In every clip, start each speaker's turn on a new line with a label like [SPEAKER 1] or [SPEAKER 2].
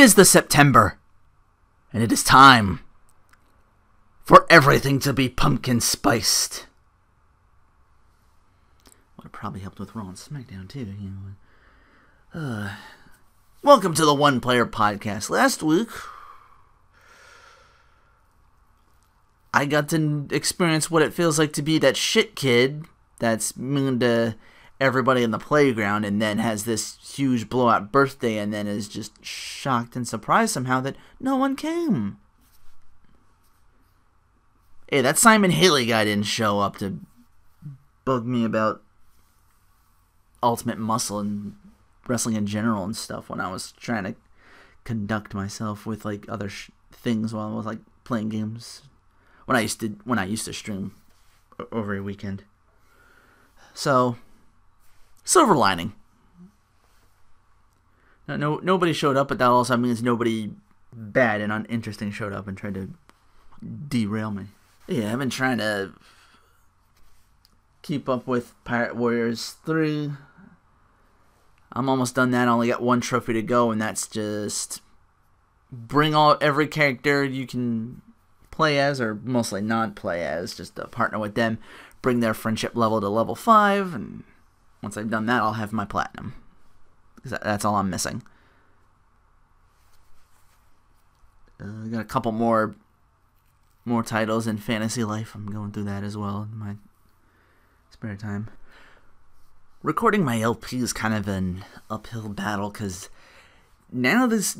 [SPEAKER 1] is the September, and it is time for everything to be pumpkin spiced. Would have probably helped with Raw and Smackdown too. Welcome to the One Player Podcast. Last week, I got to experience what it feels like to be that shit kid that's mean to everybody in the playground and then has this huge blowout birthday and then is just shocked and surprised somehow that no one came. Hey, that Simon Haley guy didn't show up to bug me about Ultimate Muscle and wrestling in general and stuff when I was trying to conduct myself with like other things while I was like playing games when I used to stream over a weekend. So, silver lining. Nobody showed up, but that also means nobody bad and uninteresting showed up and tried to derail me. Yeah, I've been trying to keep up with Pirate Warriors 3. I'm almost done that. I only got one trophy to go, and that's just bring every character you can play as, or mostly not play as, just to partner with them, bring their friendship level to level 5, and once I've done that, I'll have my platinum. Because that's all I'm missing. I got a couple more titles in Fantasy Life. I'm going through that as well in my spare time. Recording my LP is kind of an uphill battle because now this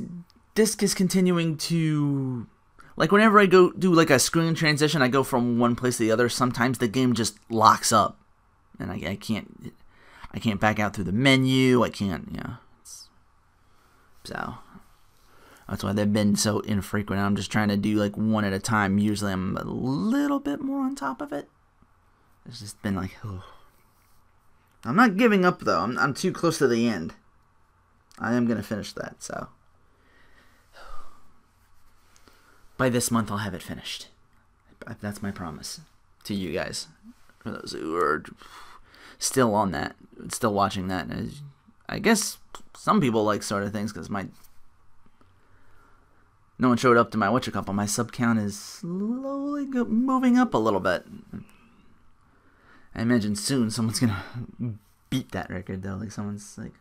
[SPEAKER 1] disc is continuing to, like, whenever I go do like a screen transition, I go from one place to the other. Sometimes the game just locks up, and I can't back out through the menu. I can't, so that's why they've been so infrequent. I'm just trying to do like one at a time. Usually I'm a little bit more on top of it. It's just been like, oh. I'm not giving up though. I'm too close to the end. I am gonna finish that. So by this month I'll have it finished. That's my promise to you guys. For those who are still on that, still watching that, I guess some people like sort of things because no one showed up to my whatchacallit. My sub count is slowly moving up a little bit. I imagine soon someone's gonna beat that record though. Like someone's like,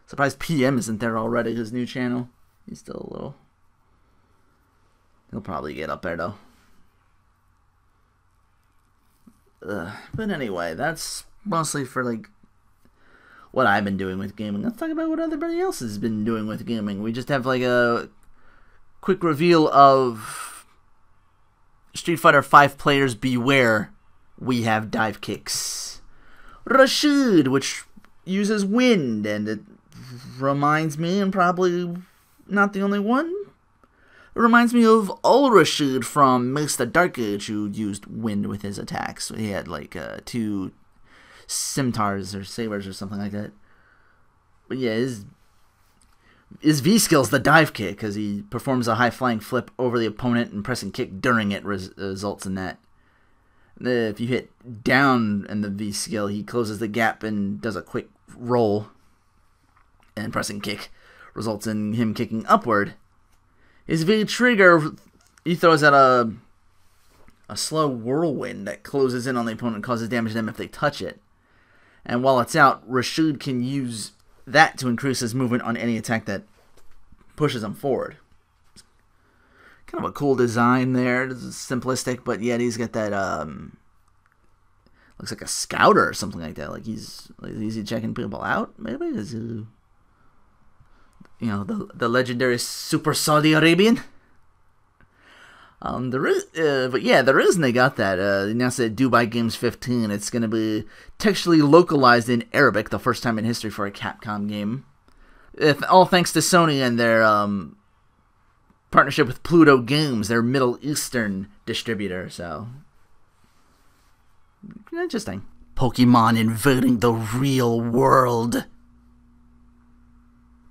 [SPEAKER 1] surprised PM isn't there already. His new channel. He's still a little. He'll probably get up there though. But anyway, that's mostly for like what I've been doing with gaming. Let's talk about what everybody else has been doing with gaming. We just have like a quick reveal of Street Fighter V players beware. We have dive kicks. Rashid, which uses wind, and it reminds me, and probably not the only one, it reminds me of Al Rashid from Mr. Dark Age, who used wind with his attacks. He had like 2 scimitars or sabers or something like that. But yeah, his V skill's the dive kick, because he performs a high-flying flip over the opponent, and pressing kick during it results in that. If you hit down in the V skill, he closes the gap and does a quick roll, and pressing kick results in him kicking upward. His V trigger, he throws out a slow whirlwind that closes in on the opponent and causes damage to them if they touch it. And while it's out, Rashid can use that to increase his movement on any attack that pushes him forward. Kind of a cool design there. It's simplistic, but yet he's got that looks like a scouter or something like that. Like is he checking people out? Maybe is he, the legendary Super Saudi Arabian. But the reason they got that, they announced that Dubai Games 15, it's going to be textually localized in Arabic, the first time in history for a Capcom game. All thanks to Sony and their partnership with Pluto Games, their Middle Eastern distributor, so interesting. Pokemon invading the real world.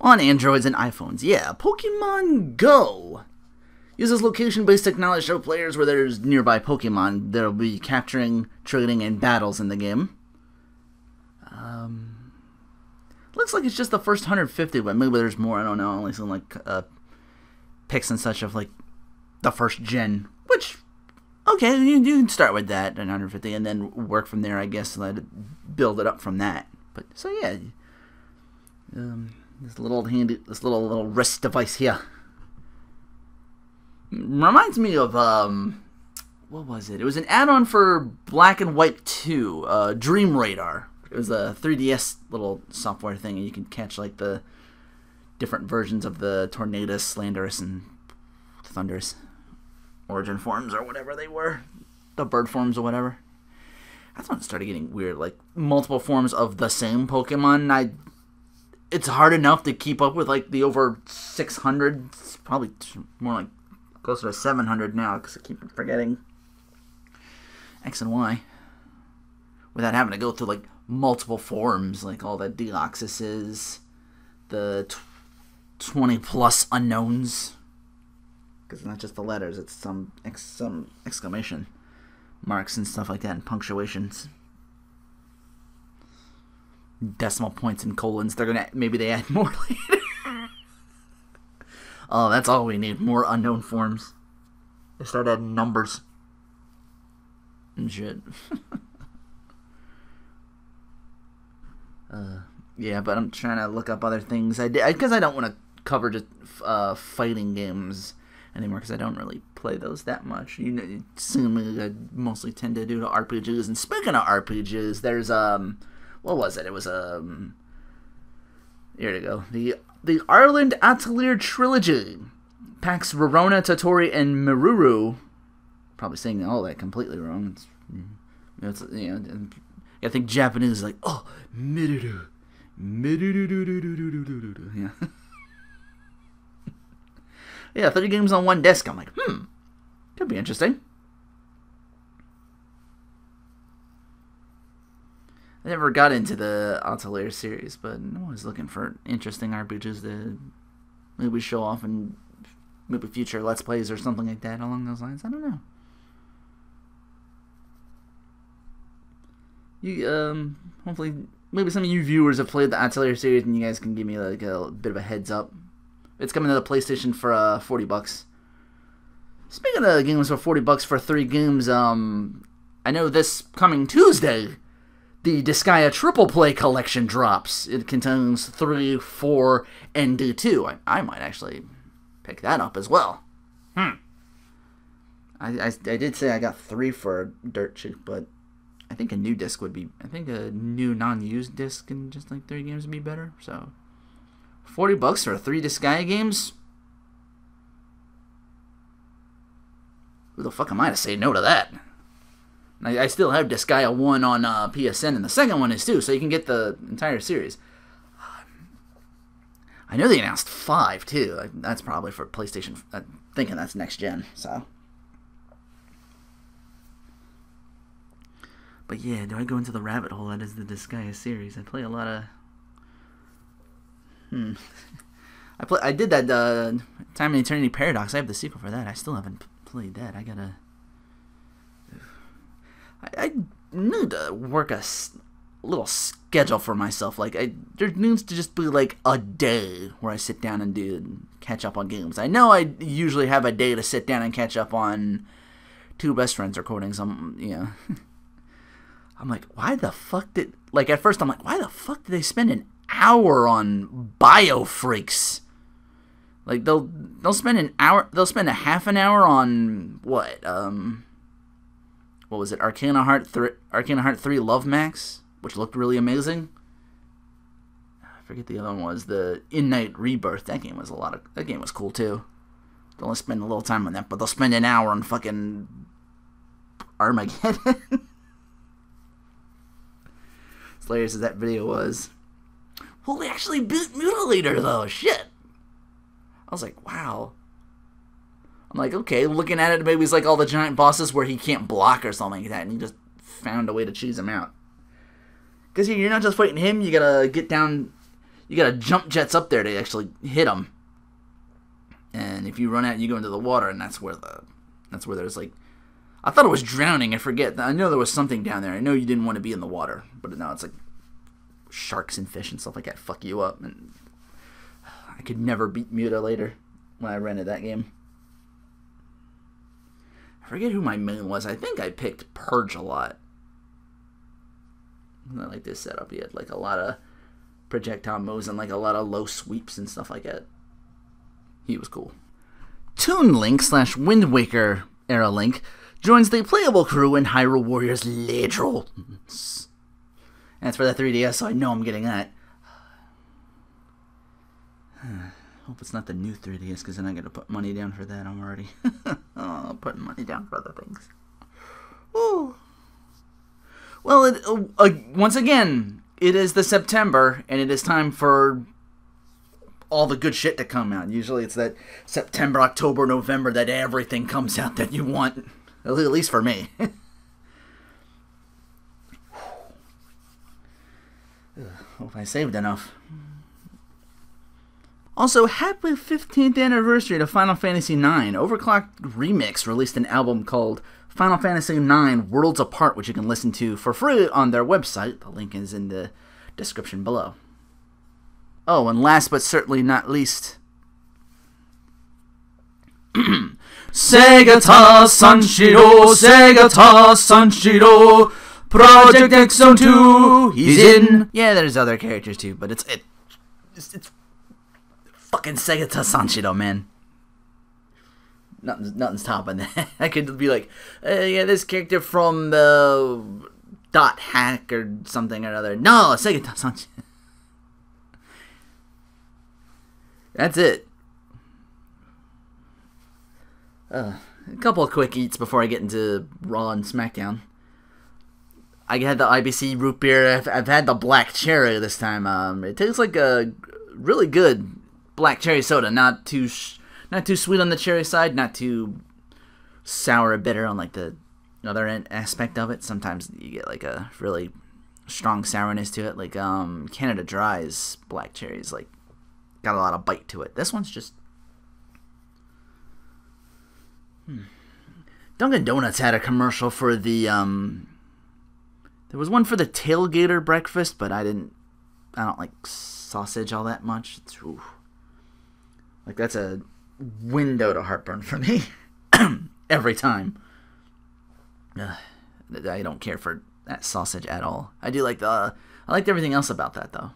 [SPEAKER 1] On Androids and iPhones, yeah, Pokemon Go uses location-based technology to show players where there's nearby Pokemon. They'll be capturing, trading, and battles in the game. Looks like it's just the first 150, but maybe there's more. I don't know. I only seen like pics and such of like the first gen, which okay, you can start with that at 150 and then work from there, I guess, build it up from that. But so yeah, this little wrist device here reminds me of what was it? It was an add-on for Black and White 2, Dream Radar. It was a 3DS little software thing, and you could catch like the different versions of the Tornadus, Slanderous, and Thunderous origin forms or whatever they were, the bird forms or whatever. That's when it started getting weird, like multiple forms of the same Pokemon. It's hard enough to keep up with like the over 600. It's probably more like closer to 700 now because I keep forgetting X and Y without having to go through like multiple forms, like all the Deoxyses, the 20 plus unknowns. Because it's not just the letters, it's some exclamation marks and stuff like that, and punctuations, decimal points and colons. Maybe they add more later. Oh, that's all we need, more unknown forms. They start adding numbers and shit. Yeah, but I'm trying to look up other things. Because I don't want to cover just fighting games anymore, because I don't really play those that much. You know, I mostly tend to do the RPGs. And speaking of RPGs, there's what was it? It was here to go. The Arland Atelier Trilogy packs Rorona, Totori, and Miruru. Probably saying all that completely wrong. It's I think Japanese is like, oh, Miruru. Yeah. Yeah, 30 games on one disc. I'm like, could be interesting. I never got into the Atelier series, but I'm always looking for interesting RPGs to maybe show off and maybe future Let's Plays or something like that along those lines. I don't know. You hopefully maybe some of you viewers have played the Atelier series and you guys can give me like a bit of a heads up. It's coming to the PlayStation for $40. Speaking of games for $40 for 3 games, I know this coming Tuesday, the Disgaea Triple Play Collection drops. It contains 3, 4, and D2. I might actually pick that up as well. I did say I got 3 for dirt cheap, but I think a new disc would be... I think a new non-used disc in just like 3 games would be better, so... $40 for 3 Disgaea games? Who the fuck am I to say no to that? I still have Disgaea 1 on PSN, and the second one is too, so you can get the entire series. I know they announced 5 too. That's probably for PlayStation. I'm thinking that's next gen, so. But yeah, do I go into the rabbit hole that is the Disgaea series? I play a lot of... I did that Time and Eternity Paradox. I have the sequel for that. I still haven't played that. I need to work a little schedule for myself. Like there needs to just be like a day where I sit down and catch up on games. I know I usually have a day to sit down and catch up on Two Best Friends recordings. I'm like, why the fuck did... Like, at first I'm like, why the fuck did they spend an hour on Biofreaks? Like, they'll spend an hour... They'll spend a half an hour on... What? What was it? Arcana Heart 3 Love Max, which looked really amazing. I forget the other one was. The In-Night Rebirth. That game was that game was cool, too. They'll only spend a little time on that, but they'll spend an hour on fucking Armageddon. As hilarious as that video was. Well, they actually beat Mutilator, though. Shit. I was like, wow. I'm like, okay, looking at it, maybe it's like all the giant bosses where he can't block or something like that, and he just found a way to cheese him out. Because you're not just fighting him, you gotta get down, you gotta jump jets up there to actually hit him. And if you run out, you go into the water, and that's where there's like, I thought it was drowning, I forget. I know there was something down there. I know you didn't want to be in the water, but no, it's like sharks and fish and stuff like that fuck you up, and I could never beat Mutilator. when I rented that game. I forget who my main was. I think I picked Purge a lot. Not like this setup. He had like a lot of projectile moves and like a lot of low sweeps and stuff like that. He was cool. Toon Link / Wind Waker era Link joins the playable crew in Hyrule Warriors Ledro. And it's for the 3DS, so I know I'm getting that. Hope it's not the new 3DS, because then I gotta put money down for that. I'm already putting money down for other things. Ooh. Well, once again, it is the September, and it is time for all the good shit to come out. Usually it's that September, October, November that everything comes out that you want. At least for me. Hope I saved enough. Also, happy 15th anniversary to Final Fantasy IX. Overclocked Remix released an album called Final Fantasy IX Worlds Apart, which you can listen to for free on their website. The link is in the description below. Oh, and last but certainly not least,
[SPEAKER 2] Segata Sanshiro, Segata Sanshiro, Project X Zone 2, he's in.
[SPEAKER 1] Yeah, there's other characters too, but it's fucking Segata Sanshiro, man. Nothing's topping that. I could be like, yeah, this character from the Dot Hack or something or other. No, Segata Sanshiro. That's it. A couple of quick eats before I get into Raw and Smackdown. I had the IBC root beer. I've had the black cherry this time. It tastes like a really good black cherry soda. Not too sweet on the cherry side. Not too sour or bitter on like the other aspect of it. Sometimes you get like a really strong sourness to it. Like Canada Dry's black cherries like got a lot of bite to it. This one's just Dunkin' Donuts had a commercial for the there was one for the tailgater breakfast, but I don't like sausage all that much. It's like that's a window to heartburn for me every time. I don't care for that sausage at all. I liked everything else about that though.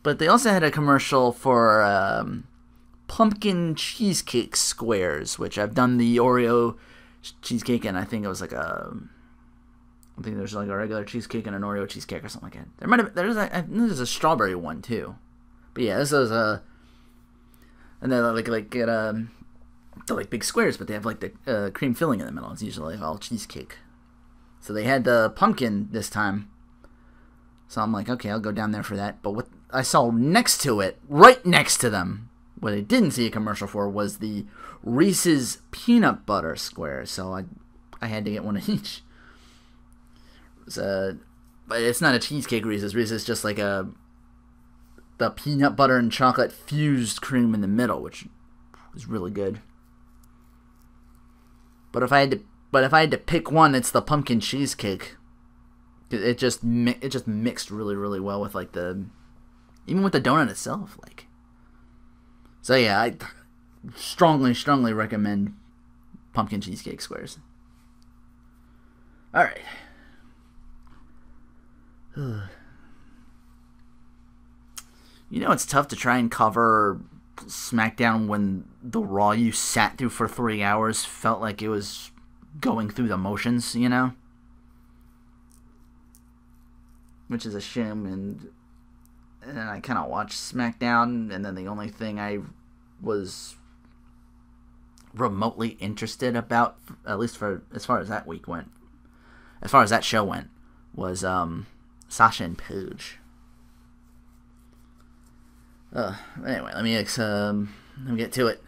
[SPEAKER 1] But they also had a commercial for pumpkin cheesecake squares, which I've done the Oreo cheesecake, and I think it was like I think there's like a regular cheesecake and an Oreo cheesecake or something like that. There's a strawberry one too, but yeah, this is and they're they're like big squares, but they have like the cream filling in the middle. It's usually all cheesecake. So they had the pumpkin this time, so I'm like, okay, I'll go down there for that. But what I saw next to it, right next to them, what I didn't see a commercial for was the Reese's peanut butter square. So I had to get one of each. But it's not a cheesecake Reese's. Reese's just like the peanut butter and chocolate fused cream in the middle, which was really good. But if I had to pick one, it's the pumpkin cheesecake. It just mixed really, really well with like even with the donut itself, like. So yeah, I strongly recommend pumpkin cheesecake squares. All right. You know, it's tough to try and cover SmackDown when the Raw you sat through for 3 hours felt like it was going through the motions, you know? Which is a shame, and I kind of watched SmackDown, and then the only thing I was remotely interested about, at least for as far as that week went, as far as that show went, was Sasha and Paige. Anyway, let me get to it.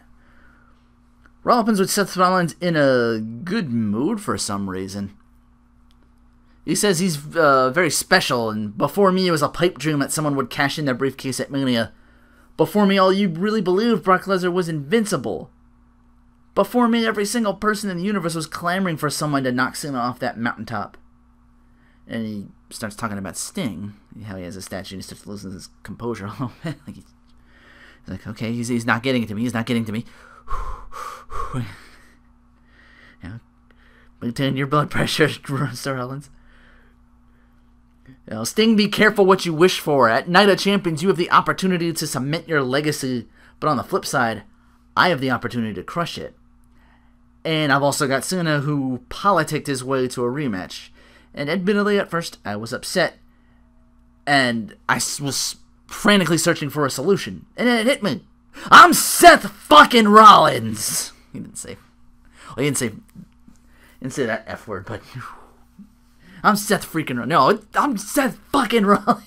[SPEAKER 1] Raw opens with Seth Rollins in a good mood for some reason. He says he's very special, and before me it was a pipe dream that someone would cash in their briefcase at Mania. Before me, all you really believed Brock Lesnar was invincible. Before me, every single person in the universe was clamoring for someone to knock Cena off that mountaintop. And he starts talking about Sting, how he has a statue, and he starts losing his composure a little bit. Like, okay, he's not getting it to me. He's not getting to me. Yeah, maintain your blood pressure, Sir Rollins. Sting, be careful what you wish for. At Night of Champions, you have the opportunity to cement your legacy. But on the flip side, I have the opportunity to crush it. And I've also got Cena, who politicked his way to a rematch. And admittedly, at first, I was upset. And I was frantically searching for a solution. And then it hit me. I'm Seth fucking Rollins! He didn't say... Well, he didn't say that F word, but... I'm Seth freaking Rollins. No, I'm Seth fucking Rollins.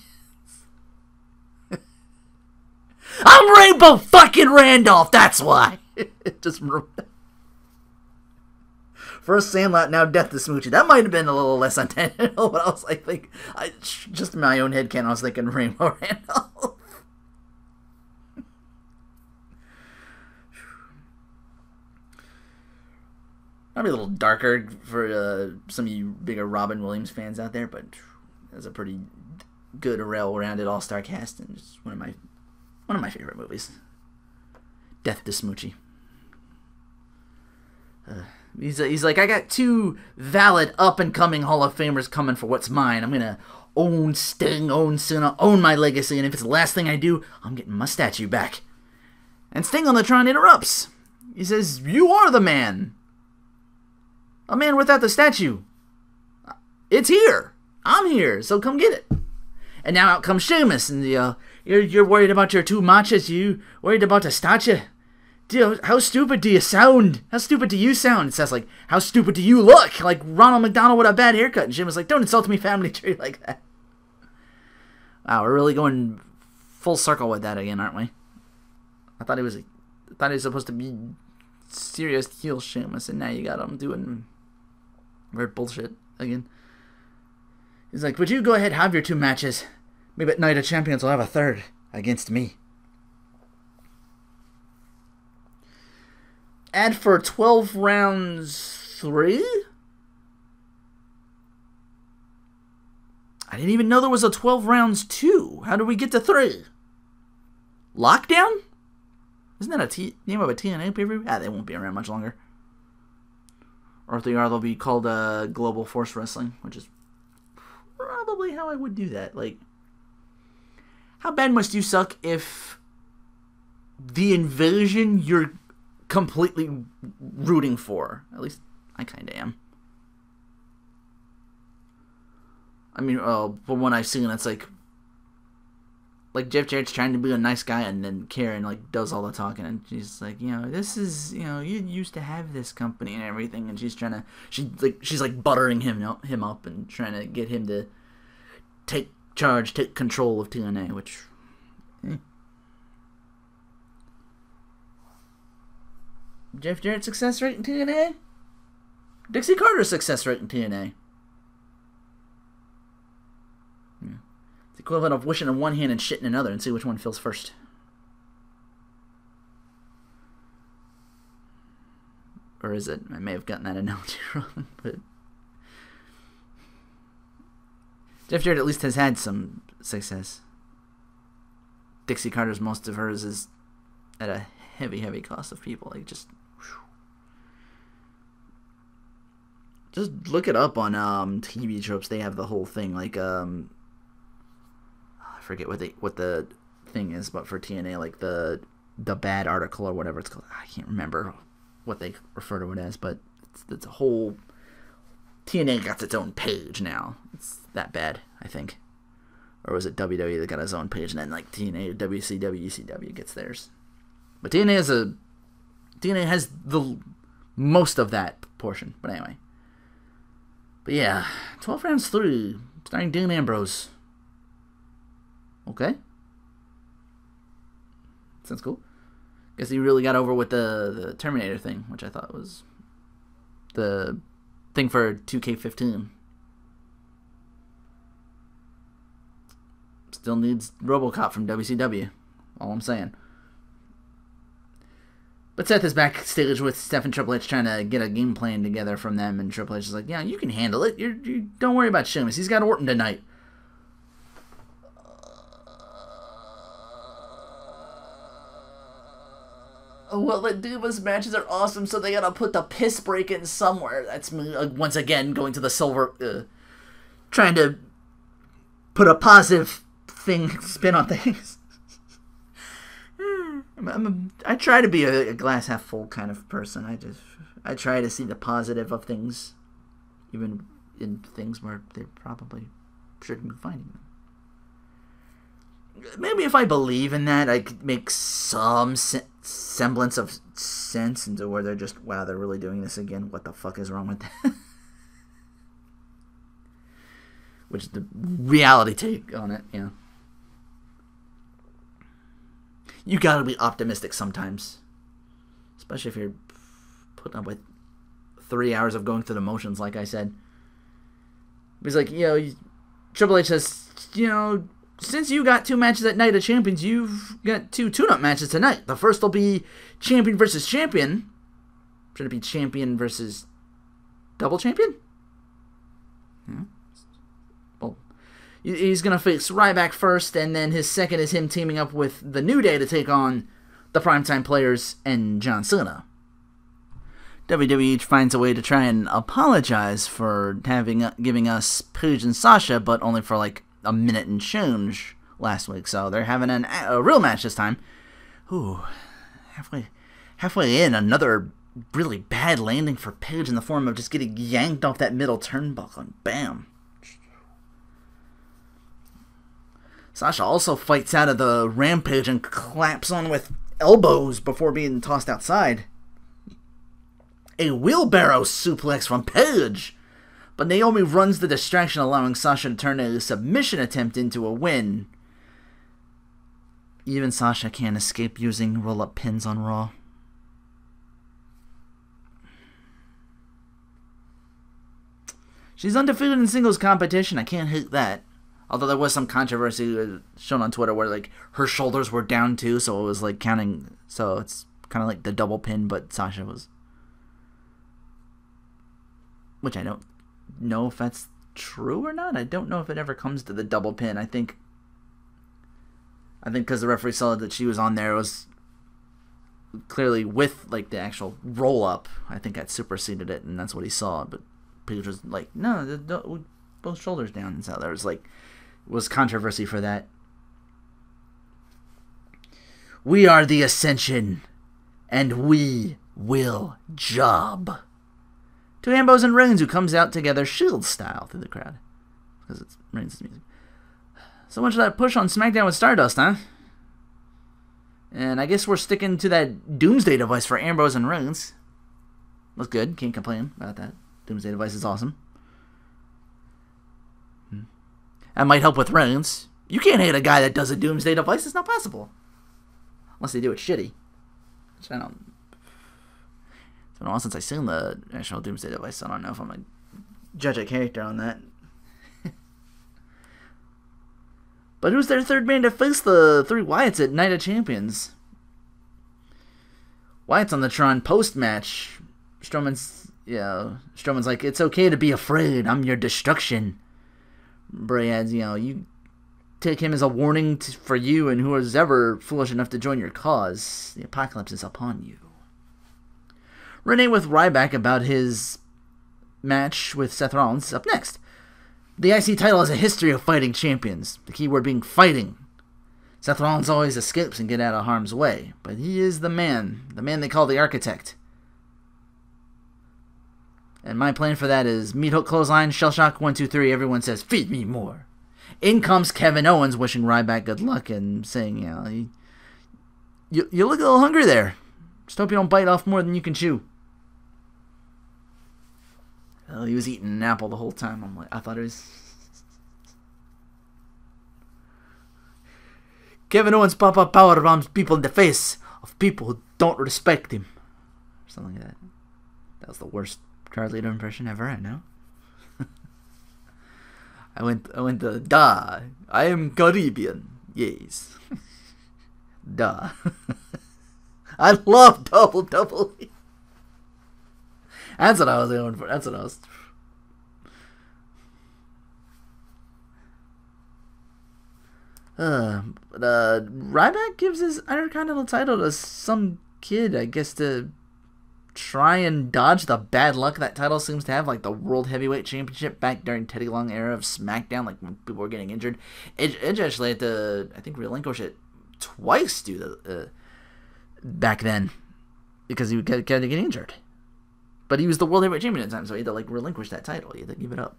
[SPEAKER 1] I'm Rainbow fucking Randolph, that's why! Just... First Sandlot, now Death to Smoochie. That might have been a little less intentional, but I was like, just in my own headcanon, I was thinking Rainbow Randolph. Probably a little darker for some of you bigger Robin Williams fans out there, but it's a pretty good, well-rounded all-star cast, and just one of my favorite movies. Death to Smoochie. He's like, I got two valid up-and-coming Hall of Famers coming for what's mine. I'm going to own Sting, own Cena, own my legacy, and if it's the last thing I do, I'm getting my statue back. And Sting on the Tron interrupts. He says, you are the man. A man without the statue. It's here. I'm here, so come get it. And now out comes Sheamus, and you're worried about your two matches, you worried about the statue. How stupid do you sound? How stupid do you sound? It says, like, how stupid do you look? Like Ronald McDonald with a bad haircut. And Jim was like, don't insult me family tree like that. Wow, we're really going full circle with that again, aren't we? I thought he was supposed to be serious heel Sheamus, and now you got him doing weird bullshit again. He's like, would you go ahead and have your two matches? Maybe at Night of Champions we'll have a third against me. And for 12 rounds 3? I didn't even know there was a 12 rounds 2. How did we get to 3? Lockdown? Isn't that a name of a TNA pay-per-view? Ah, they won't be around much longer. Or if they are, they'll be called Global Force Wrestling, which is probably how I would do that. Like, how bad must you suck if the Invasion you're completely rooting for? At least I kind of am. I mean, but when I've seen it, it's like Jeff Jarrett's trying to be a nice guy, and then Karen like does all the talking, and she's like, this is, you used to have this company and everything, and she's buttering him up and trying to get him to take charge, take control of TNA, which. Jeff Jarrett's success rate in TNA? Dixie Carter's success rate in TNA. Yeah. It's the equivalent of wishing in one hand and shitting in another and see which one fills first. Or is it? I may have gotten that analogy wrong, but Jeff Jarrett at least has had some success. Dixie Carter's, most of hers is at a heavy cost of people. Like, just look it up on TV Tropes. They have the whole thing. Like, I forget what the thing is, but for TNA, like the bad article or whatever it's called. I can't remember what they refer to it as, but it's a whole. TNA got its own page now. It's that bad, I think. Or was it WWE that got its own page, and then like TNA, WCW, ECW gets theirs. But TNA has the most of that portion. But anyway. But yeah, 12 rounds 3, starring Dean Ambrose. Okay. Sounds cool. Guess he really got over with the Terminator thing, which I thought was the thing for 2K15. Still needs RoboCop from WCW. All I'm saying. But Seth is backstage with Steph and Triple H trying to get a game plan together from them, and Triple H is like, yeah, you can handle it. You don't worry about Sheamus. He's got Orton tonight. well, the Divas matches are awesome, so they gotta put the piss break in somewhere. That's me, once again, going to the silver, trying to put a positive spin on things. I try to be a glass half full kind of person. I try to see the positive of things, even in things where they probably shouldn't be finding them. Maybe if I believe in that, I could make some semblance of sense into where they're just, wow, they're really doing this again. What the fuck is wrong with that? Which is the reality take on it, yeah. You gotta be optimistic sometimes. Especially if you're putting up with 3 hours of going through the motions, like I said. He's like, Triple H says, since you got 2 matches at Night of Champions, you've got 2 tune-up matches tonight. The first will be champion versus champion. Should it be champion versus double champion? Yeah. Well, he's going to face Ryback first, and then his second is him teaming up with the New Day to take on the Primetime Players and John Cena. WWE finds a way to try and apologize for giving us Paige and Sasha, but only for like a minute and change last week. So they're having a real match this time. Ooh, halfway in, another really bad landing for Paige in the form of just getting yanked off that middle turnbuckle and bam. Sasha also fights out of the Rampage and claps on with elbows before being tossed outside. A wheelbarrow suplex from Paige. But Naomi runs the distraction, allowing Sasha to turn a submission attempt into a win. Even Sasha can't escape using roll-up pins on Raw. She's undefeated in singles competition. I can't hate that. Although there was some controversy shown on Twitter where like her shoulders were down too, so it was like counting. So it's kind of like the double pin, but Sasha was. Which I don't know if that's true or not. I don't know if it ever comes to the double pin. I think because the referee saw that she was on there, it was clearly with like the actual roll up. I think that superseded it, and that's what he saw. But Paige was like, no, both shoulders down, and so there was controversy for that. We are the Ascension, and we will job. 2 Ambos and Reigns, who comes out together Shield style through the crowd. Because it's Reigns' music. So much of that push on SmackDown with Stardust, huh? And I guess we're sticking to that Doomsday device for Ambrose and Reigns. Looks good. Can't complain about that. Doomsday device is awesome. That might help with Reigns. You can't hate a guy that does a Doomsday device. It's not possible. Unless they do it shitty. Which I don't... It's been a while since I've seen the actual Doomsday device, so I don't know if I'm going to judge a character on that. But who's their third man to face the 3 Wyatts at Night of Champions? Wyatt's on the Tron post-match. Strowman's like, it's okay to be afraid. I'm your destruction. Bray adds, you take him as a warning for you and who is ever foolish enough to join your cause. The apocalypse is upon you. Renee with Ryback about his match with Seth Rollins up next. The IC title has a history of fighting champions. The key word being fighting. Seth Rollins always escapes and gets out of harm's way, but he is the man they call the Architect. And my plan for that is meat hook clothesline, shell shock 1, 2, 3. Everyone says, feed me more. In comes Kevin Owens wishing Ryback good luck and saying, you look a little hungry there. Just hope you don't bite off more than you can chew. Well, he was eating an apple the whole time. I thought it was... Kevin Owens pop-up power bombs people in the face of people who don't respect him. Or something like that. That was the worst Carlito impression ever, I know. I went to, duh, I am Caribbean. Yes. Duh. I love double. That's what I was going for. That's what I was... Ryback gives his Intercontinental title to some kid, I guess, to try and dodge the bad luck that title seems to have, like the World Heavyweight Championship back during Teddy Long era of SmackDown, like when people were getting injured. Edge actually had to, I think, relinquish it twice back then because he had to get injured. But he was the World Heavyweight Champion at the time, so he had to like relinquish that title. He had to give it up.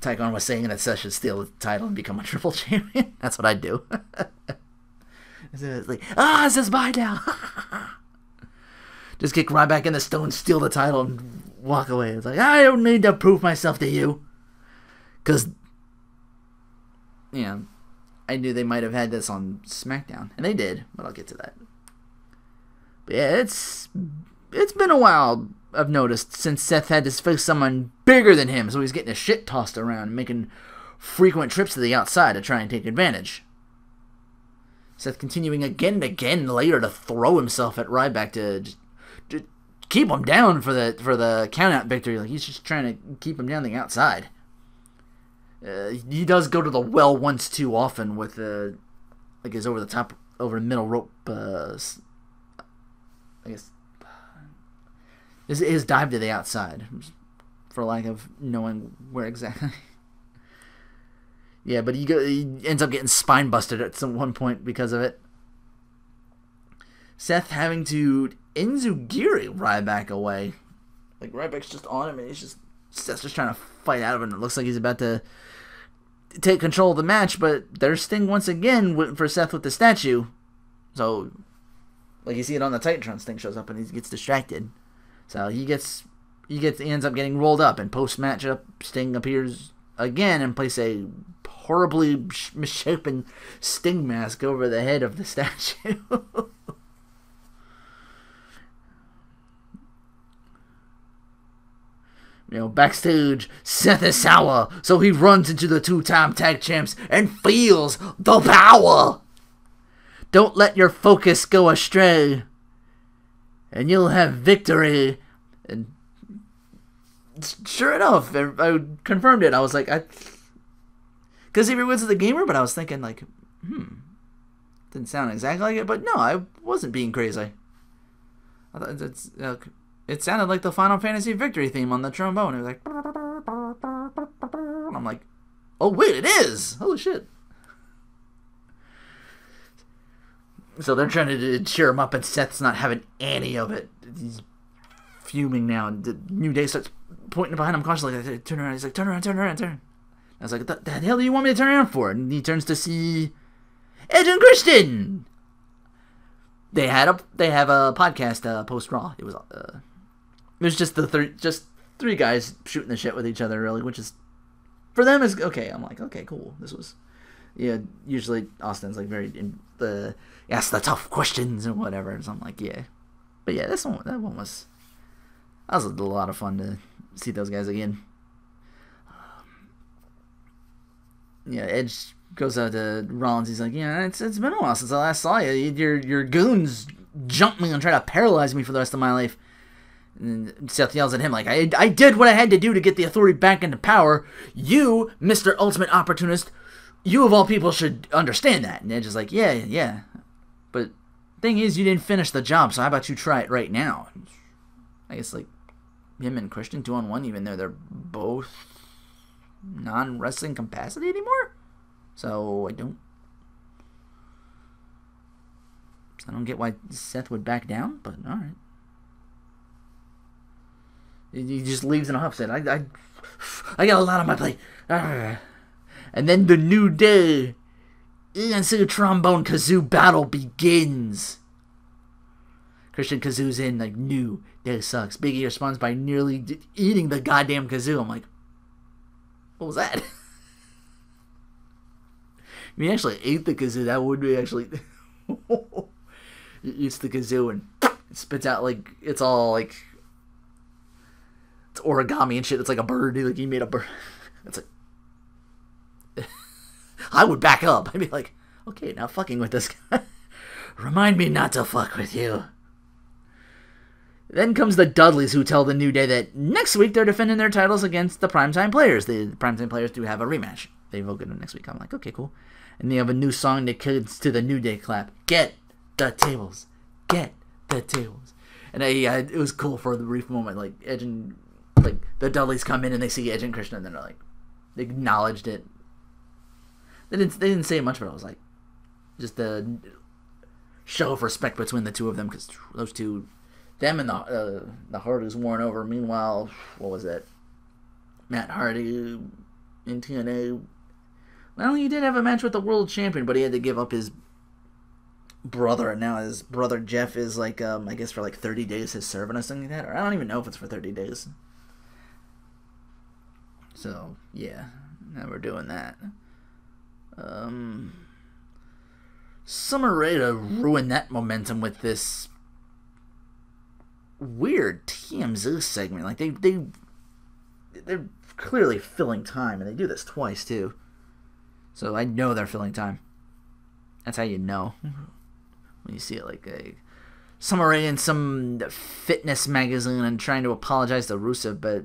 [SPEAKER 1] Tycon was saying that Seth should steal the title and become a triple champion. That's what I'd do. It's like, this is mine now. Just kick right back in the stone, steal the title, and walk away. It's like, I don't need to prove myself to you. Because, yeah, I knew they might have had this on SmackDown. And they did, but I'll get to that. But yeah, it's been a while, I've noticed, since Seth had to face someone bigger than him. So he's getting his shit tossed around and making frequent trips to the outside to try and take advantage. Seth continuing again and again later to throw himself at Ryback to keep him down for the count-out victory. Like, he's just trying to keep him down the outside. He does go to the well once too often with like his over the middle rope. I guess his dive to the outside, for lack of knowing where exactly. Yeah, but he ends up getting spine busted at one point because of it. Seth having to Enzugiri Ryback away. Like, Ryback's just on him, and Seth's just trying to fight out of it. It looks like he's about to take control of the match, but there's Sting once again waiting for Seth with the statue. So, like, you see it on the Titantron, Sting shows up and he gets distracted. So he ends up getting rolled up, and post-matchup, Sting appears again and place a horribly misshapen Sting mask over the head of the statue. Backstage, Seth is sour, so he runs into the two-time tag champs and feels the power. Don't let your focus go astray, and you'll have victory. And sure enough, I confirmed it. I was like, because he wins the gamer, but I was thinking like, didn't sound exactly like it. But no, I wasn't being crazy. I thought it sounded like the Final Fantasy victory theme on the trombone. It was like, and I'm like, oh wait, it is! Holy shit! So they're trying to cheer him up, and Seth's not having any of it. He's fuming now, and the New Day starts pointing behind him cautiously. Like, turn around. He's like, turn around. I was like, the hell do you want me to turn around for? And he turns to see Edge and Christian. They have a podcast post Raw. It was just three guys shooting the shit with each other, really, which is for them is okay. I'm like, okay, cool. This was, yeah. Usually Austin's like ask the tough questions and whatever. So I'm like, yeah, but yeah, that one was a lot of fun to see those guys again. Yeah, Edge goes out to Rollins. He's like, yeah, it's been a while since I last saw you. Your goons jumped me and tried to paralyze me for the rest of my life. And Seth yells at him like, I did what I had to do to get the Authority back into power. You, Mr. Ultimate Opportunist, you of all people should understand that. And Edge is like, yeah. But thing is, you didn't finish the job, so how about you try it right now? I guess like him and Christian 2-on-1, even though they're both non-wrestling capacity anymore. So I don't get why Seth would back down, but alright. He just leaves in a huff, said, I got a lot on my plate. And then the New Day ENC Trombone Kazoo battle begins. Christian Kazoo's in, like, New Day sucks. Big E responds by nearly eating the goddamn kazoo. I'm like, what was that? If he actually ate the kazoo, that would be actually... He eats the kazoo and spits out, like, it's all, like... It's origami and shit. It's like a bird. Like, he made a bird. It's like... I would back up. I'd be like, okay, now fucking with this guy. Remind me not to fuck with you. Then comes the Dudleys, who tell the New Day that next week they're defending their titles against the Primetime Players. The Primetime Players do have a rematch. They vote good next week. I'm like, okay, cool. And they have a new song that kids to the New Day clap. Get the tables. Get the tables. And it was cool for the brief moment. Like, Edge and, like, the Dudleys come in and they see Edge and Krishna and they're like, they acknowledged it. They didn't say much, but it was like, just the show of respect between the two of them, because those two, them and the Hardys worn over. Meanwhile, what was it? Matt Hardy in TNA. Well, he did have a match with the world champion, but he had to give up his brother, and now his brother Jeff is like, I guess for like 30 days his serving or something like that. Or I don't even know if it's for 30 days. So, yeah, now we're doing that. Summer Rae ruined that momentum with this weird TMZ segment. Like, they're clearly filling time, and they do this twice too. So I know they're filling time. That's how you know when you see it. Like Summer Rae in some fitness magazine and trying to apologize to Rusev, but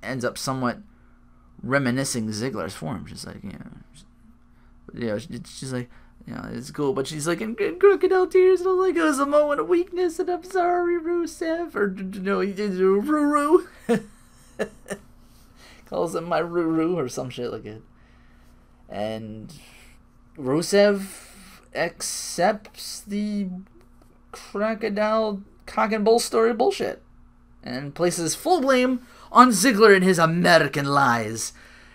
[SPEAKER 1] ends up somewhat reminiscing Ziggler's form. Just like, she's like, it's cool, but she's like in crocodile tears, and I'm like, it was a moment of weakness, and I'm sorry, Rusev, or no, he did Ruru. Calls him my Ruru or some shit like it. And Rusev accepts the crocodile cock and bull story bullshit and places full blame on Ziggler and his American lies,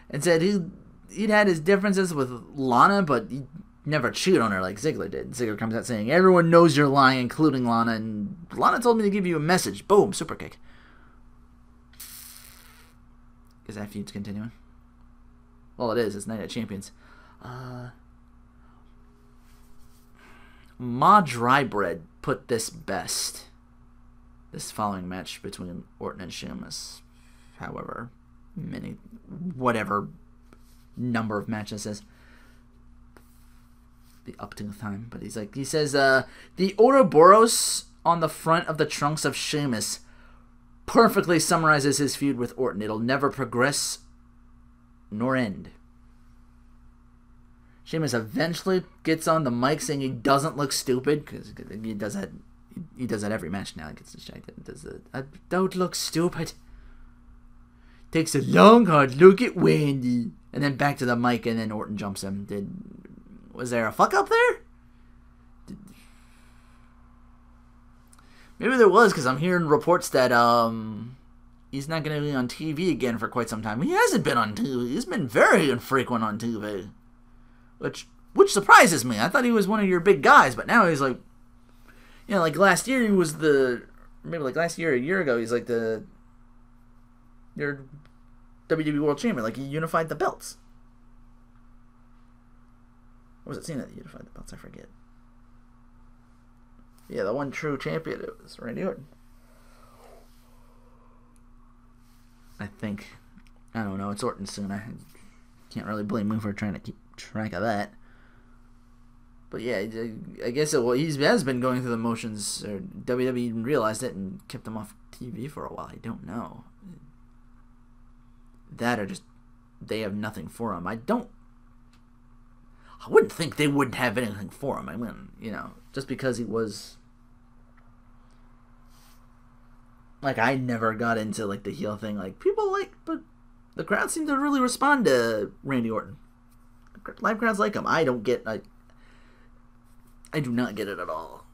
[SPEAKER 1] and said he'd had his differences with Lana, but he never cheated on her like Ziggler did. Ziggler comes out saying, everyone knows you're lying, including Lana, and Lana told me to give you a message. Boom, super kick. Is that feud's continuing? Well, it is. It's Night of Champions. Ma Drybread put this best. This following match between Orton and Sheamus. However many, whatever number of matches is. The up to time. But he says, the Ouroboros on the front of the trunks of Sheamus perfectly summarizes his feud with Orton. It'll never progress nor end. Sheamus eventually gets on the mic saying he doesn't look stupid, because he does that. He does that every match now. He gets distracted and does it. I don't look stupid. Takes a long hard look at Wendy, and then back to the mic, and then Orton jumps him. Was there a fuck up there? Maybe there was, because I'm hearing reports that he's not going to be on TV again for quite some time. He hasn't been on TV. He's been very infrequent on TV. Which surprises me. I thought he was one of your big guys, but now he's like, like last year he was maybe like last year, a year ago, he's like your WWE World Champion. Like, he unified the belts. Or was it Cena that unified the belts? I forget. Yeah, the one true champion, it was Randy Orton. I think. I don't know. It's Orton soon. I can't really blame him for trying to keep track of that. But yeah, I guess he has been going through the motions. Or WWE even realized it and kept him off TV for a while. I don't know. That or just they have nothing for him. I wouldn't think they wouldn't have anything for him. I mean, just because he was... Like, I never got into, like, the heel thing. Like, people but the crowd seemed to really respond to Randy Orton. Live crowds like him. I don't get... I do not get it at all.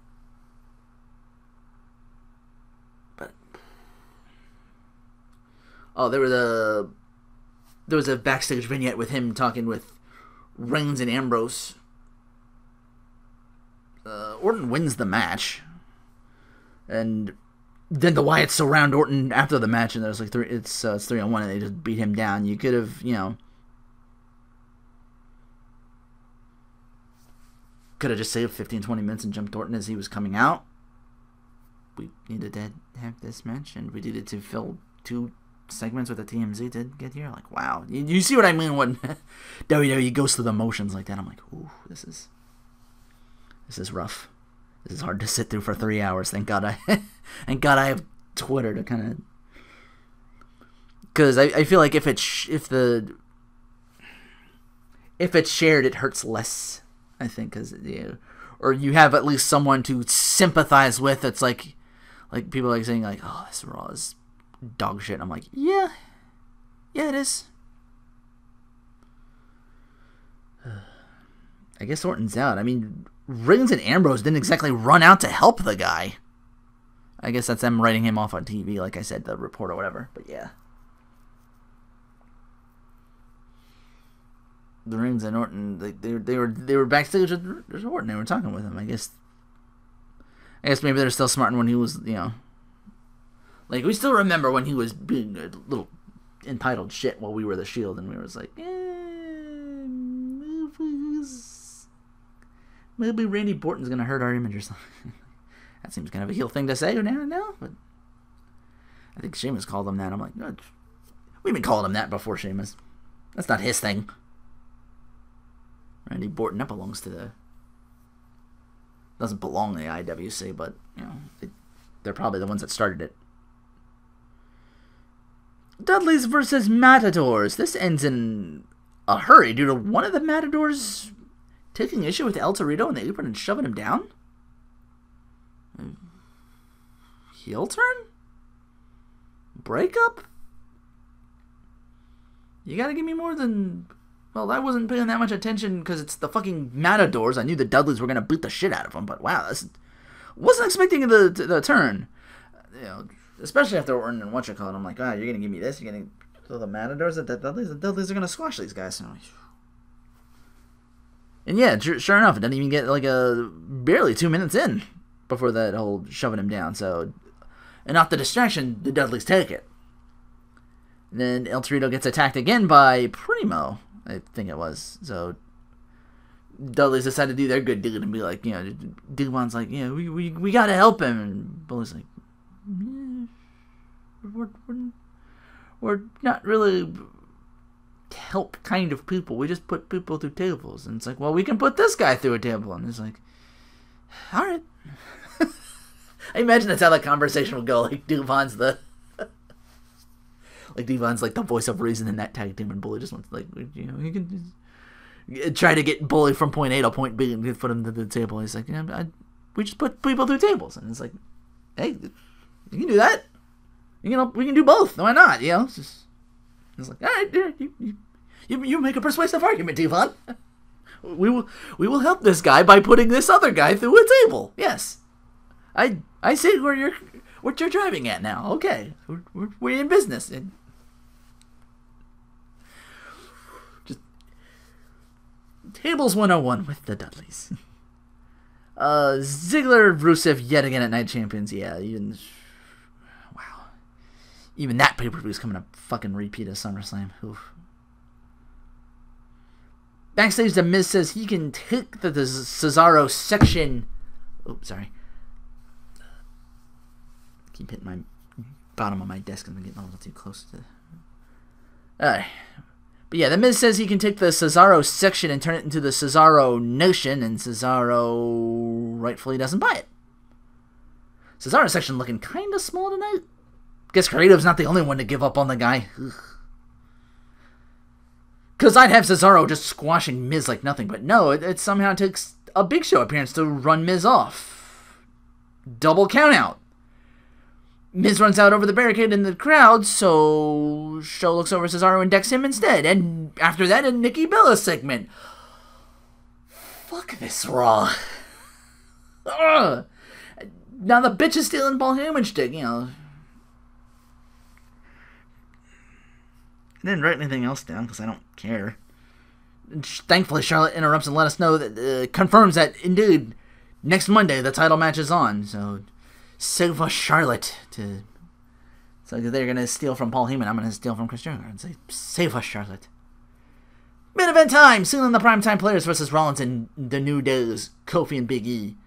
[SPEAKER 1] But... Oh, there was a backstage vignette with him talking with Reigns and Ambrose. Orton wins the match. And... Then the Wyatts surround Orton after the match, and there's like it's 3-on-1, and they just beat him down. You could have, could have just saved 15-20 minutes and jumped Orton as he was coming out. We needed to have this match, and we needed to fill 2 segments with the TMZ did get here. Like, wow. You see what I mean when WWE goes through the motions like that? I'm like, ooh, this is rough. This is hard to sit through for 3 hours. Thank God I have Twitter to kind of... Because I feel like if if it's shared, it hurts less. I think, because or you have at least someone to sympathize with. It's like people like saying like, "Oh, this Raw is dog shit." I'm like, yeah, it is. I guess Orton's out. I mean, Reigns and Ambrose didn't exactly run out to help the guy. I guess that's them writing him off on TV, like I said, the report or whatever. But yeah. The Reigns and Orton, they were backstage with Orton. They were talking with him. I guess maybe they're still smarting when he was, like, we still remember when he was being a little entitled shit while we were the Shield, and we was like, maybe Randy Orton's gonna hurt our image or something. That seems kind of a heel thing to say now, but I think Sheamus called him that. I'm like, no, we've been calling him that before Sheamus. That's not his thing. Randy Orton, that belongs to the... doesn't belong to the IWC, but, they're probably the ones that started it. Dudleys versus Matadors. This ends in a hurry due to one of the Matadors taking issue with El Torito in the apron and shoving him down? Heel turn? Breakup? You gotta give me more than... Well, I wasn't paying that much attention because it's the fucking Matadors. I knew the Dudleys were gonna beat the shit out of them, but wow, wasn't expecting the turn. Especially after Orton and whatchamacallit. I'm like, you're gonna give me this? You're gonna... So the Matadors at the Dudleys are gonna squash these guys. And yeah, sure enough, it doesn't even get like barely 2 minutes in before that whole shoving him down. So, and off the distraction, the Dudleys take it. And then El Torito gets attacked again by Primo, I think it was. So Dudleys decide to do their good deed and be like, Devon's like, we gotta help him. And Bully's like, we're not really help kind of people. We just put people through tables. And it's like, well, we can put this guy through a table. And it's like, all right. I imagine that's how that conversation would go. Like, Devon's the voice of reason in that tag team, and Bully just wants, like, he can just try to get Bully from point A to point B and put him to the table. He's like, we just put people through tables. And it's like, hey, you can do that. We can do both. Why not? It's like, all right, you make a persuasive argument, Devon. We will help this guy by putting this other guy through a table. Yes, I see what you're driving at now. Okay, we're in business. Just Tables 101 with the Dudleys. Ziggler, Rusev yet again at Night Champions. Yeah, even that pay-per-view is coming up fucking repeat of SummerSlam. Oof. Backstage, The Miz says he can take the Cesaro section. Oh, sorry. Keep hitting my bottom of my desk and I'm getting a little too close to... Alright. But yeah, The Miz says he can take the Cesaro section and turn it into the Cesaro Nation, and Cesaro rightfully doesn't buy it. Cesaro section looking kind of small tonight. Guess Creative's not the only one to give up on the guy. Because I'd have Cesaro just squashing Miz like nothing, but no, it somehow takes a Big Show appearance to run Miz off. Double count out. Miz runs out over the barricade in the crowd, so Show looks over Cesaro and decks him instead. And after that, a Nikki Bella segment. Fuck this Raw. Ugh. Now the bitch is stealing Paul Heyman's stick, I didn't write anything else down because I don't care. Thankfully, Charlotte interrupts and let us know that confirms that indeed next Monday the title match is on. So save us, Charlotte. So they're gonna steal from Paul Heyman. I'm gonna steal from Chris Jericho and say save us, Charlotte. Main event time: Sealing the Primetime Players versus Rollins and the New Days, Kofi and Big E.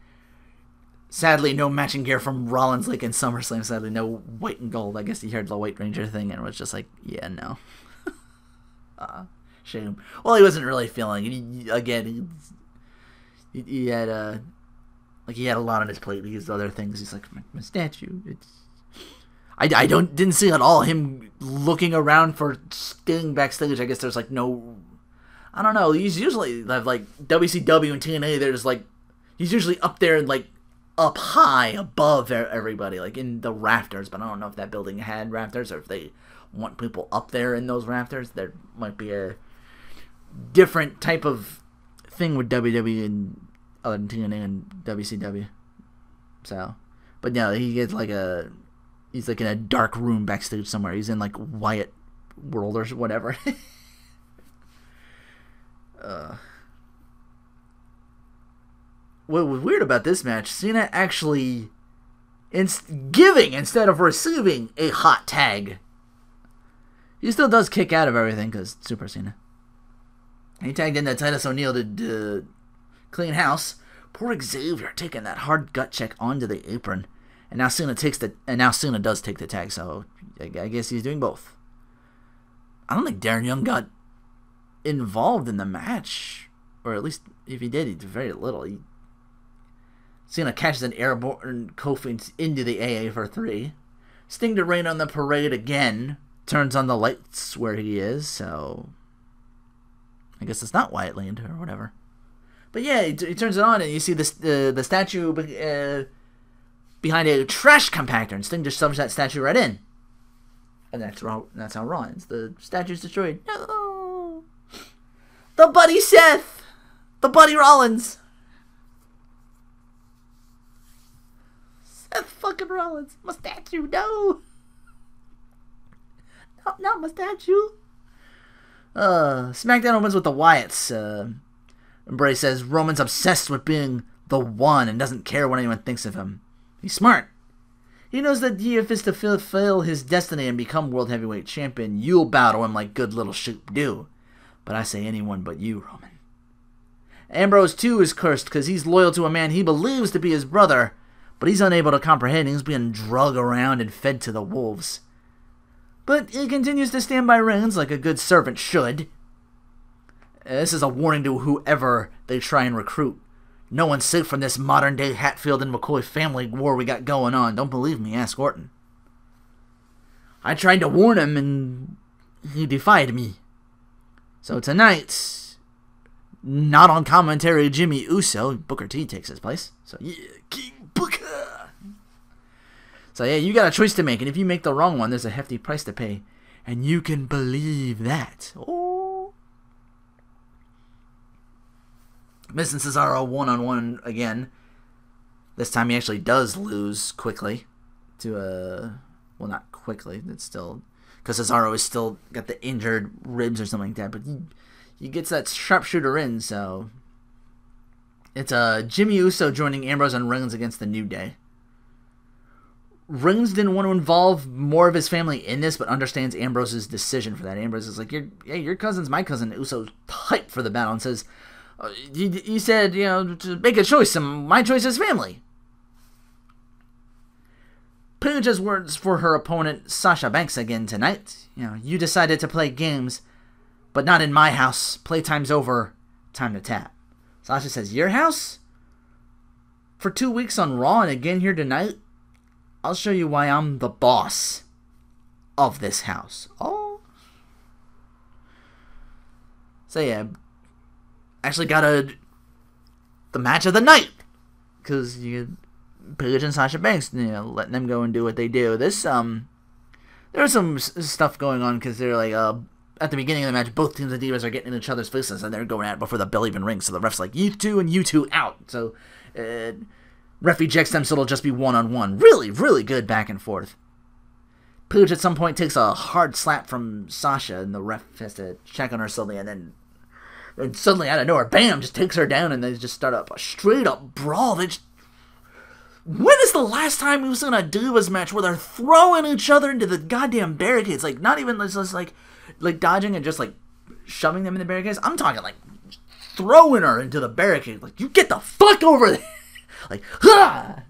[SPEAKER 1] Sadly, no matching gear from Rollins like in SummerSlam. Sadly, no white and gold. I guess he heard the White Ranger thing and was just like, yeah, no. Shame. Well, he wasn't really feeling it. He had a lot on his plate. He used other things. He's like, my statue. I didn't see at all him looking around for staying backstage. I guess there's like no. I don't know. He's usually like WCW and TNA. There's like he's usually up there and like up high above everybody, like in the rafters. But I don't know if that building had rafters or if they want people up there in those rafters. There might be a different type of thing with WWE and TNA and WCW. So, but no, he gets like he's like in a dark room backstage somewhere. He's in like Wyatt World or whatever. What was weird about this match, Cena actually giving instead of receiving a hot tag. He still does kick out of everything because Super Cena. He tagged in Titus O'Neil to clean house. Poor Xavier taking that hard gut check onto the apron, and now Cena does take the tag. So I guess he's doing both. I don't think Darren Young got involved in the match, or at least if he did, he did very little. Cena catches an airborne Kofi into the AA for 3. Sting to rain on the parade again. Turns on the lights where he is, so I guess it's not Wyatt Land or whatever. But yeah, he turns it on, and you see the statue behind a trash compactor, and Sting just shoves that statue right in. And that's how Raw ends. The statue's destroyed. No! The Buddy Seth! The Buddy Rollins! Seth fucking Rollins! My statue, no! Not my statue! SmackDown opens with the Wyatts. Bray says Roman's obsessed with being the one and doesn't care what anyone thinks of him. He's smart. He knows that if it's to fulfill his destiny and become World Heavyweight Champion, you'll bow to him like good little sheep do. But I say anyone but you, Roman. Ambrose, too, is cursed because he's loyal to a man he believes to be his brother, but he's unable to comprehend he's being drugged around and fed to the wolves. But he continues to stand by Reigns like a good servant should. This is a warning to whoever they try and recruit. No one's safe from this modern-day Hatfield and McCoy family war we got going on. Don't believe me, ask Orton. I tried to warn him, and he defied me. So tonight, not on commentary, Jimmy Uso, Booker T takes his place. So yeah, King Booker. So yeah, you got a choice to make, and if you make the wrong one, there's a hefty price to pay. And you can believe that. Oh. Miz and Cesaro one-on-one again. This time he actually does lose quickly to well, not quickly. It's still because Cesaro is still got the injured ribs or something like that. But he gets that sharpshooter in. So it's Jimmy Uso joining Ambrose and Reigns against the New Day. Reigns didn't want to involve more of his family in this, but understands Ambrose's decision for that. Ambrose is like, your cousin's my cousin. Uso's hyped for the battle and says, he said, to make a choice, and my choice is family. Paige has words for her opponent, Sasha Banks, again tonight. You decided to play games, but not in my house. Playtime's over. Time to tap. Sasha says, your house? For 2 weeks on Raw and again here tonight? I'll show you why I'm the boss of this house. Oh. So yeah, actually got the match of the night. Because Paige and Sasha Banks, letting them go and do what they do. This, there was some stuff going on because they're like, at the beginning of the match, both teams of Divas are getting in each other's faces and they're going at it before the bell even rings. So the ref's like, you two and you two out. So, ref ejects them so it'll just be one-on-one. Really, really good back and forth. Paige at some point takes a hard slap from Sasha and the ref has to check on her slowly and then suddenly out of nowhere, bam, just takes her down and they just start up a straight-up brawl. When is the last time we've seen a Divas match where they're throwing each other into the goddamn barricades? Like, not even just like dodging and just like shoving them in the barricades. I'm talking like throwing her into the barricade. Like, you get the fuck over there. Like, ha!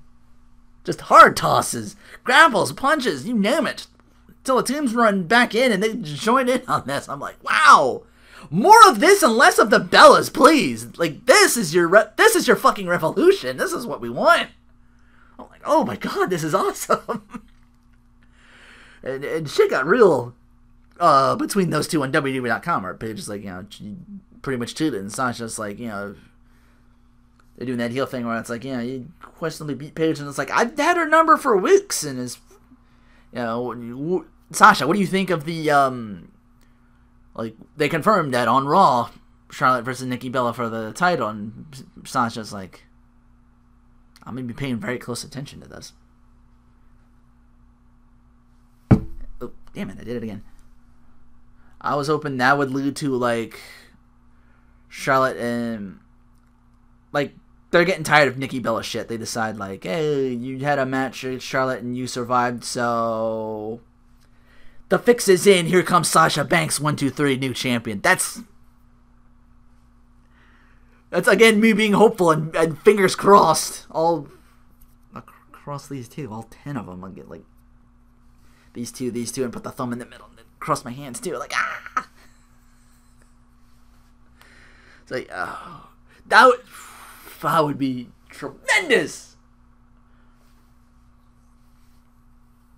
[SPEAKER 1] Just hard tosses, grapples, punches, you name it. Until the teams run back in and they join in on this. I'm like, wow. More of this and less of the Bellas, please. Like, this is your fucking revolution. This is what we want. I'm like, oh my god, this is awesome. and shit got real between those two on WWE.com. Where Paige is like, pretty much cheated. And Sasha's like, they're doing that heel thing where it's like, you questionably beat Paige, and it's like, I've had her number for weeks, and is, Sasha, what do you think of the, they confirmed that on Raw, Charlotte versus Nikki Bella for the title, and Sasha's like, I'm going to be paying very close attention to this. Oh, damn it, I did it again. I was hoping that would lead to, Charlotte and, they're getting tired of Nikki Bella shit. They decide, hey, you had a match with Charlotte and you survived, so the fix is in. Here comes Sasha Banks, 1, 2, 3, new champion. That's again me being hopeful and fingers crossed. All across these two, all 10 of them. I'll get these two, and put the thumb in the middle and cross my hands too. It's like, oh, that would be tremendous.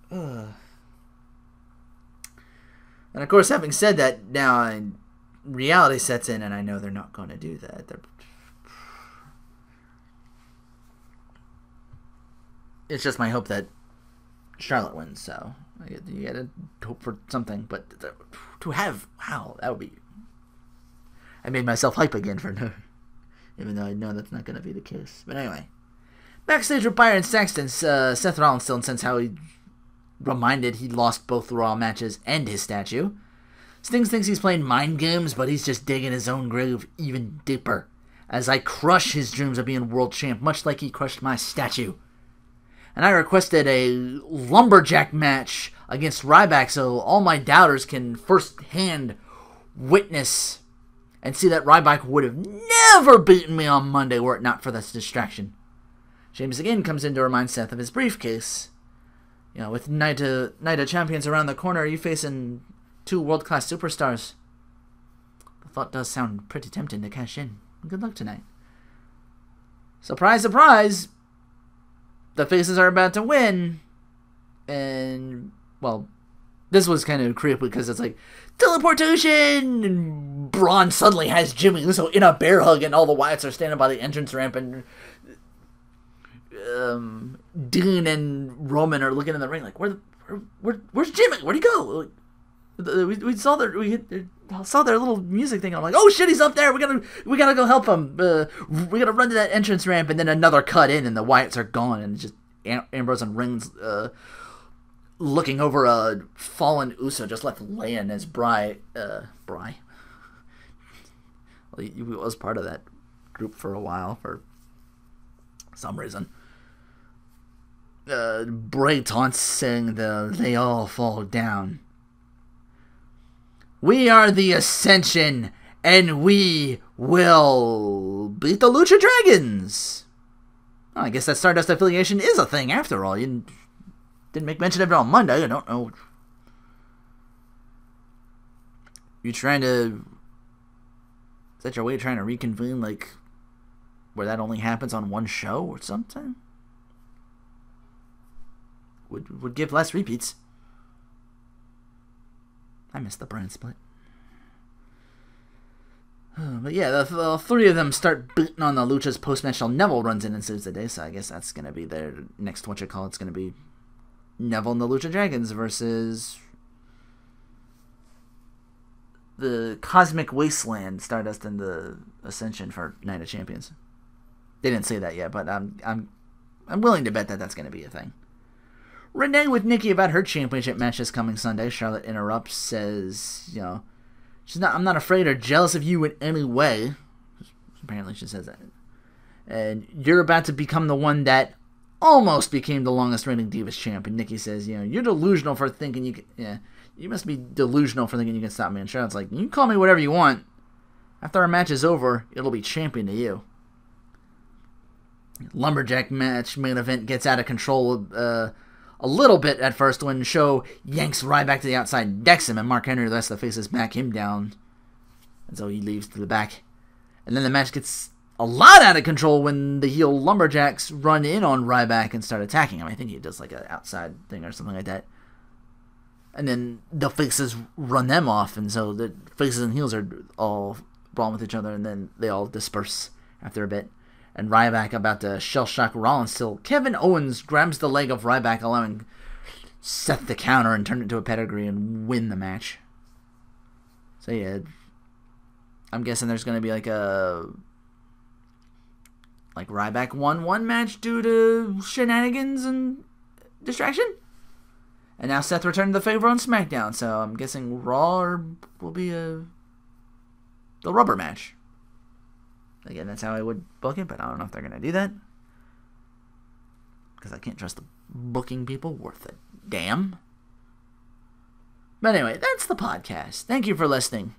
[SPEAKER 1] And of course, having said that, now reality sets in, and I know they're not going to do that. It's just my hope that Charlotte wins, so you gotta hope for something. But to have, wow, that would be. I made myself hype again for no, even though I know that's not going to be the case. But anyway, backstage with Byron Saxton, Seth Rollins still incense how he reminded he lost both Raw matches and his statue. Stings thinks he's playing mind games, but he's just digging his own grave even deeper. As I crush his dreams of being world champ, much like he crushed my statue. And I requested a lumberjack match against Ryback so all my doubters can firsthand witness and see that Ryback would have never beaten me on Monday were it not for this distraction. James again comes in to remind Seth of his briefcase. With Night of Champions around the corner, are you facing 2 world-class superstars? The thought does sound pretty tempting to cash in. Good luck tonight. Surprise, surprise! The faces are about to win. And, well, this was kind of creepy because it's like, teleportation! And Braun suddenly has Jimmy Uso in a bear hug, and all the Wyatts are standing by the entrance ramp, and Dean and Roman are looking in the ring like, where's Jimmy? Where'd he go? We saw their little music thing, and I'm like, oh shit, he's up there. We gotta go help him. We gotta run to that entrance ramp, and then another cut in, and the Wyatts are gone, and it's just Ambrose and Reigns looking over a fallen Uso just left laying as Bry. Well, he was part of that group for a while for some reason. Bray taunts saying they all fall down. We are the Ascension, and we will beat the Lucha Dragons. Well, I guess that Stardust affiliation is a thing after all. You didn't make mention of it on Monday. I don't know. You trying to... Is that your way of trying to reconvene, where that only happens on one show or something? Would give less repeats. I missed the brand split. But yeah, the 3 of them start beating on the Luchas post-match. Neville runs in and saves the day, so I guess that's going to be their next, It's going to be Neville and the Lucha Dragons versus the Cosmic Wasteland, Stardust and the Ascension for Night of Champions. They didn't say that yet, but I'm willing to bet that that's going to be a thing. Renee with Nikki about her championship match this coming Sunday. Charlotte interrupts, says, I'm not afraid or jealous of you in any way. Apparently she says that. And you're about to become the one that almost became the longest reigning Divas champ. And Nikki says, you're delusional for thinking you can, you must be delusional for thinking you can stop me. And Charlotte's like, you can call me whatever you want. After our match is over, it'll be champion to you. Lumberjack match main event gets out of control a little bit at first when Show yanks Ryback to the outside and decks him, and Mark Henry, the rest of the faces, back him down. And so he leaves to the back. And then the match gets a lot out of control when the heel Lumberjacks run in on Ryback and start attacking him. I think he does an outside thing or something like that. And then the faces run them off, and so the faces and heels are all brawling with each other, and then they all disperse after a bit. And Ryback about to shell-shock Rollins till Kevin Owens grabs the leg of Ryback, allowing Seth to counter and turn it into a pedigree and win the match. So yeah, I'm guessing there's going to be like Ryback won one match due to shenanigans and distraction. And now Seth returned to the favor on SmackDown, so I'm guessing Raw will be the rubber match. Again, that's how I would book it, but I don't know if they're going to do that. Because I can't trust the booking people worth it. Damn. But anyway, that's the podcast. Thank you for listening.